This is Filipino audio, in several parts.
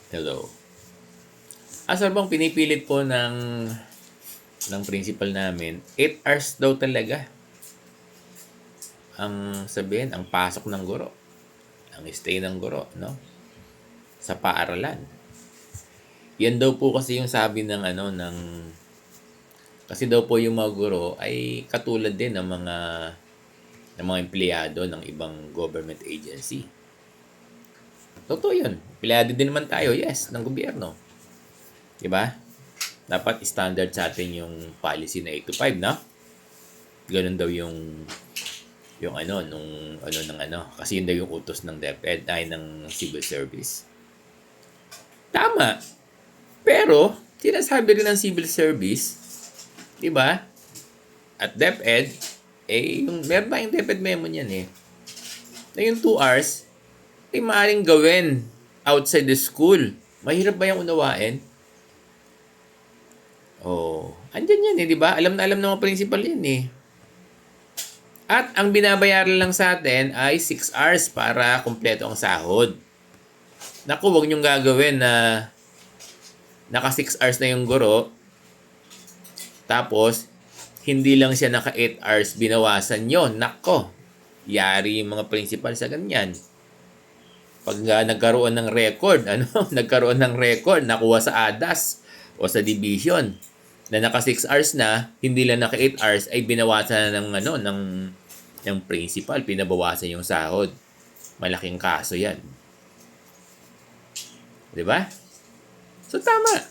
Hello. Sir Bong, pinipilit po ng principal namin, 8 hours daw talaga ang sabihin, ang pasok ng guro, ang stay ng guro, no? Sa paaralan. Yan daw po kasi yung sabi kasi daw po yung mga guro ay katulad din ng mga empleyado ng ibang government agency. Totoo yun. Empleyado din naman tayo, yes, ng gobyerno. Diba? Dapat standard sa atin yung policy na 8 to 5, no? Ganun daw kasi yun daw yung utos ng DepEd ay ng civil service. Tama. Pero, sinasabi rin ng civil service, di ba? At DepEd, meron tayong DepEd memo niyan na yung 2 hours, ay maaaring gawin outside the school. Mahirap ba yung unawain? Andyan yan di ba? Alam na ng mga principal yan. At ang binabayaran lang sa atin ay 6 hours para kumpleto ang sahod. Naku, huwag niyong gagawin na naka 6 hours na yung guro, tapos hindi lang siya naka 8 hours, binawasan nyo. Nako, yari yung mga principal sa ganyan. Pag nagkaroon ng record, nakuha sa ADAS o sa division, na naka 6 hours na, hindi lang naka 8 hours, ay binawasan ng principal, pinabawasan yung sahod. Malaking kaso yan. Di ba? So, tama.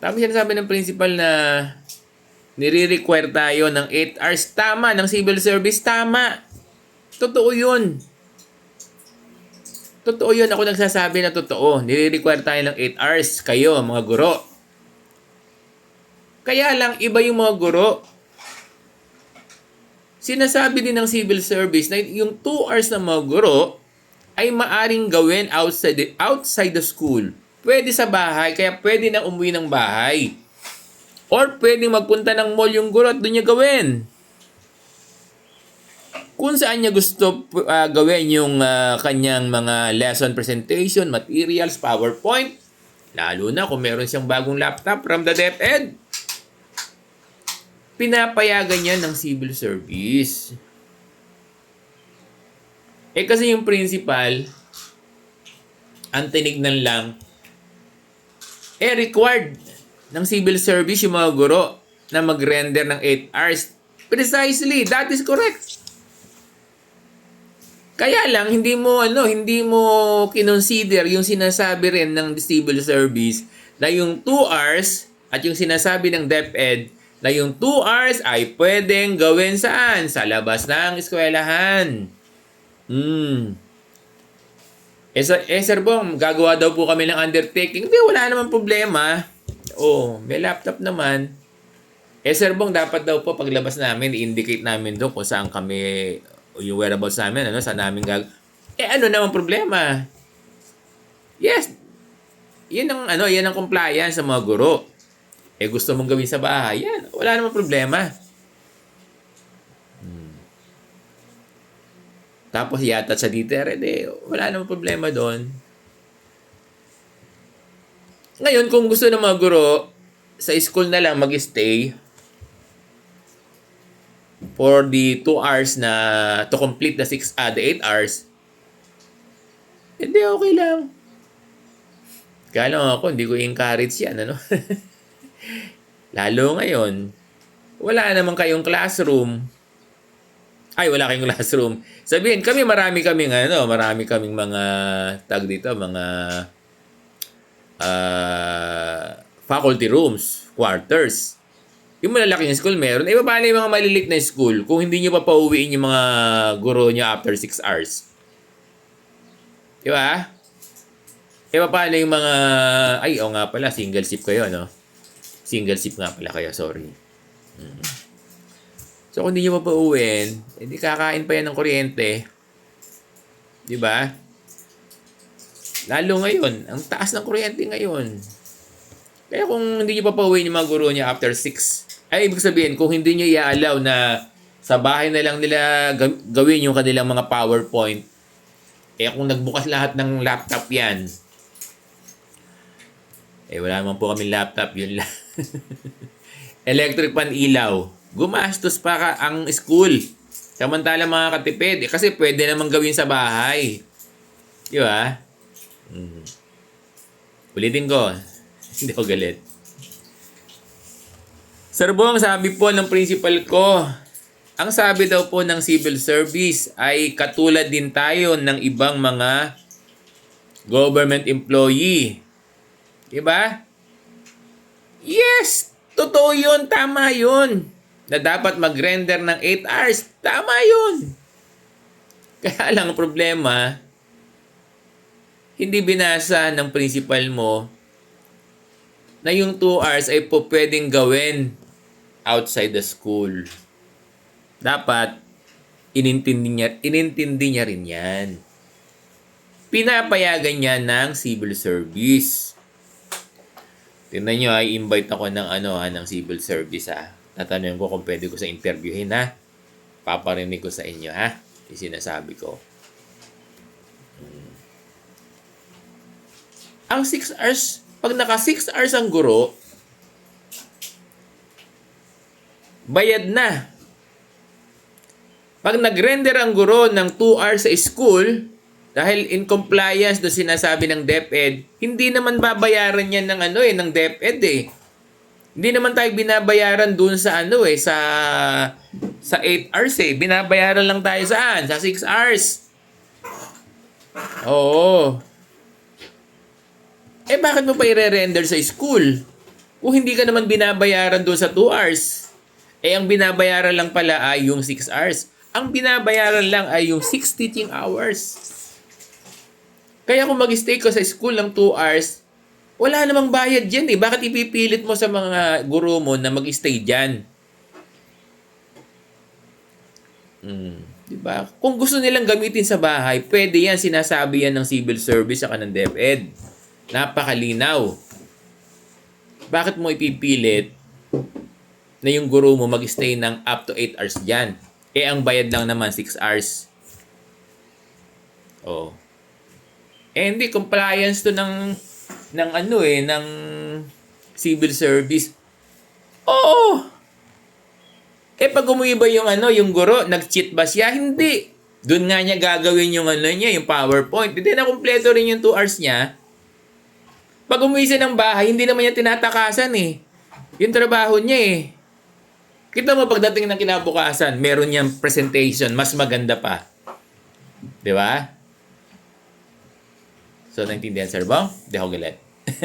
Tama siya nasabi ng principal na nire-require tayo ng 8 hours. Tama. Ng civil service, tama. Totoo yun. Totoo yun. Ako nagsasabi na totoo. Nire-require tayo ng 8 hours. Kayo, mga guro. Kaya lang, iba yung mga guro. Sinasabi din ng civil service na yung 2 hours ng mga guro ay maaring gawin outside the school. Pwede sa bahay, kaya pwede na umuwi ng bahay. Or pwede magpunta ng mall yung guro at doon niya gawin. Kung saan niya gusto gawin yung kanyang mga lesson presentation, materials, PowerPoint, lalo na kung meron siyang bagong laptop from the DepEd, pinapayagan niya ng civil service. Kasi yung principal, ang tinignan lang, required ng civil service yung mga guro na mag-render ng 8 hours. Precisely, that is correct. Kaya lang, hindi mo kinonsider yung sinasabi rin ng civil service na yung 2 hours at yung sinasabi ng DepEd na yung 2 hours ay pwedeng gawin saan? Sa labas ng eskwelahan. Sir Bong, gagawa daw po kami ng undertaking. Hindi, wala naman problema. May laptop naman. Sir Bong, dapat daw po paglabas namin, i-indicate namin doon kung saan kami, yung whereabouts namin, saan namin ano naman problema? Yes. Yan ang compliance sa mga guro. Gusto mong gawin sa bahay, yan. Wala naman problema. Tapos yata sa DTR, wala namang problema doon. Ngayon, kung gusto ng mga guro, sa school na lang mag-stay for the 2 hours na to complete the 8 hours, okay lang. Kaya lang ako, hindi ko encourage yan, Lalo ngayon, wala naman kayong classroom. Wala kayong classroom. Sabihin, marami kaming mga mga faculty rooms, quarters. Yung malalaking school meron. Paano yung mga maliliit na school kung hindi nyo pa pauwiin yung mga guro nyo after 6 hours? Di ba? Paano yung mga... nga pala, single shift kayo, Single shift nga pala kayo, sorry. So, kung hindi nyo pa pauwiin, hindi kakain pa yan ng kuryente. Di ba? Lalo ngayon, ang taas ng kuryente ngayon. Kaya kung hindi nyo pa pauwiin yung mga guro nyo after 6, ibig sabihin, kung hindi nyo i-allow na sa bahay na lang nila gawin yung kanilang mga PowerPoint, kung nagbukas lahat ng laptop yan, Eh, wala naman po kami laptop. Yun lang. Electric pan ilaw. Gumastos pa ang school. Samantala mga katipid. Eh, kasi pwede naman gawin sa bahay. Di ba? Ulitin ko. Hindi ko galit. Sir Bong, sabi po ng principal ko, ang sabi daw po ng civil service ay katulad din tayo ng ibang mga government employee. Diba? Yes! Totoo yun. Tama yun. Na dapat mag-render ng 8 hours. Tama yun. Kaya lang ang problema, hindi binasa ng principal mo na yung 2 hours ay po pwedeng gawin outside the school. Dapat, inintindi niya rin yan. Pinapayagan niya ng civil service. Tingnan nyo, i-invite ako ng civil service ha. Tatanungin ko kung pwede ko sa interviewin ha. Paparinig ko sa inyo ha. Yung sinasabi ko. Ang 6 hours, pag naka 6 hours ang guro, bayad na. Pag nag-render ang guro ng 2 hours sa school, dahil in compliance do sinasabi ng DepEd, hindi naman babayaran yan ng DepEd eh. Hindi naman tayo binabayaran dun sa sa 8 hours eh. Binabayaran lang tayo saan? Sa 6 hours. Oo. Eh bakit mo pa i-render sa school? Kung hindi ka naman binabayaran dun sa 2 hours. Eh ang binabayaran lang pala ay yung 6 hours. Ang binabayaran lang ay yung 6 teaching hours. Kaya kung mag-stay ka sa school ng 2 hours, wala namang bayad dyan eh. Bakit ipipilit mo sa mga guro mo na mag-stay dyan? Diba? Kung gusto nilang gamitin sa bahay, pwede yan. Sinasabi yan ng civil service saka ng DepEd. Napakalinaw. Bakit mo ipipilit na yung guro mo mag-stay ng up to 8 hours dyan? Eh, ang bayad lang naman 6 hours. Oh. Eh, hindi. Compliance to ng civil service. Oo. Eh, pag umiiba yung guro, nag-cheat ba siya? Hindi. Doon nga niya gagawin yung yung PowerPoint. Hindi na kumpleto rin yung 2 hours niya. Pag umuwi siya ng bahay, hindi naman niya tinatakasan eh. Yung trabaho niya eh. Kita mo pagdating ng kinabukasan, meron niyang presentation, mas maganda pa. Di ba? So, naintindihan, Sir Bong? Di ako galit.